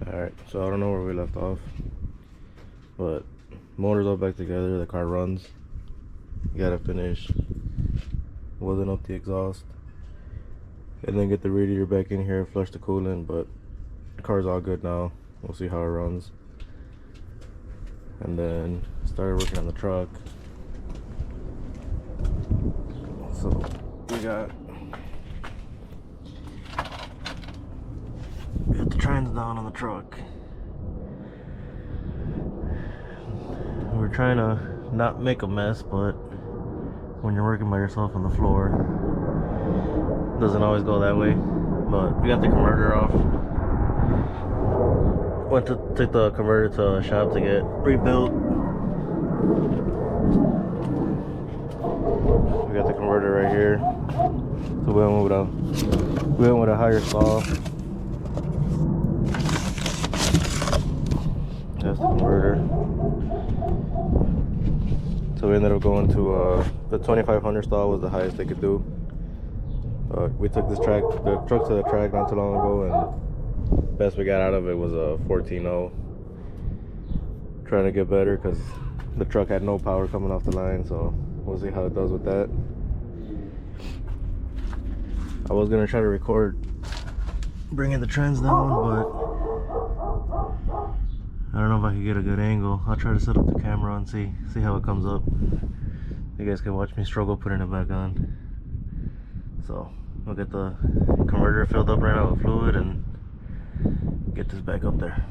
Alright, so I don't know where we left off, but motor's all back together, the car runs. You gotta finish welding up the exhaust and then get the radiator back in here, flush the coolant, but the car's all good now. We'll see how it runs. And then started working on the truck. So we got the trans down on the truck. We're trying to not make a mess, but when you're working by yourself on the floor, it doesn't always go that way. But we got the converter off. Went to take the converter to a shop to get rebuilt. We got the converter right here. So we went with a higher saw. That's the converter. So we ended up going to the 2500 stall was the highest they could do. We took the truck to the track not too long ago, and best we got out of it was a 14.0. Trying to get better because the truck had no power coming off the line, so we'll see how it does with that. I was gonna try to record bringing the trans down, but I don't know if I can get a good angle. I'll try to set up the camera and see how it comes up. You guys can watch me struggle putting it back on. So we'll get the converter filled up right now with fluid and get this back up there.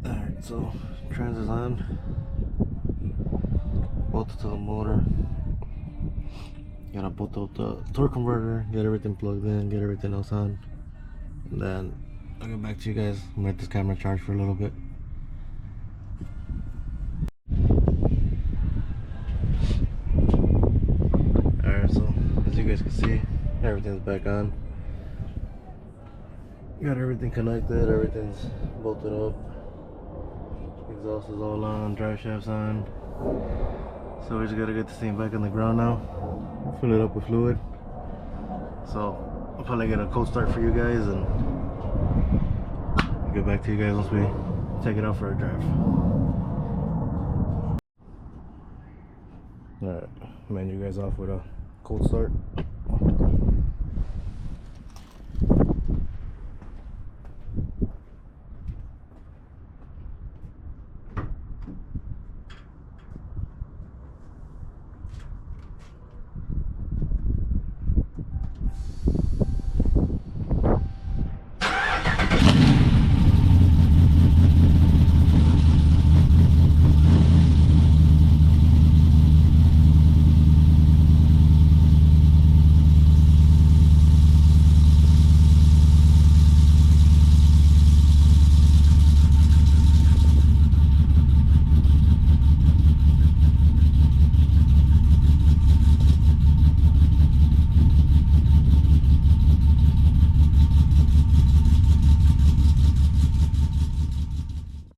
Alright, so trans is on. Bolted to the motor. Gotta bolt out the torque converter, get everything plugged in, get everything else on. And then I'll get back to you guys. I'm gonna let this camera charge for a little bit. Alright, so as you guys can see, everything's back on. Got everything connected, everything's bolted up. Exhaust is all on, drive shaft's on. So we just gotta get this thing back on the ground now. Fill it up with fluid. So I'll probably get a cold start for you guys and I'll get back to you guys once we take it out for a drive. Alright, man, you guys off with a cold start.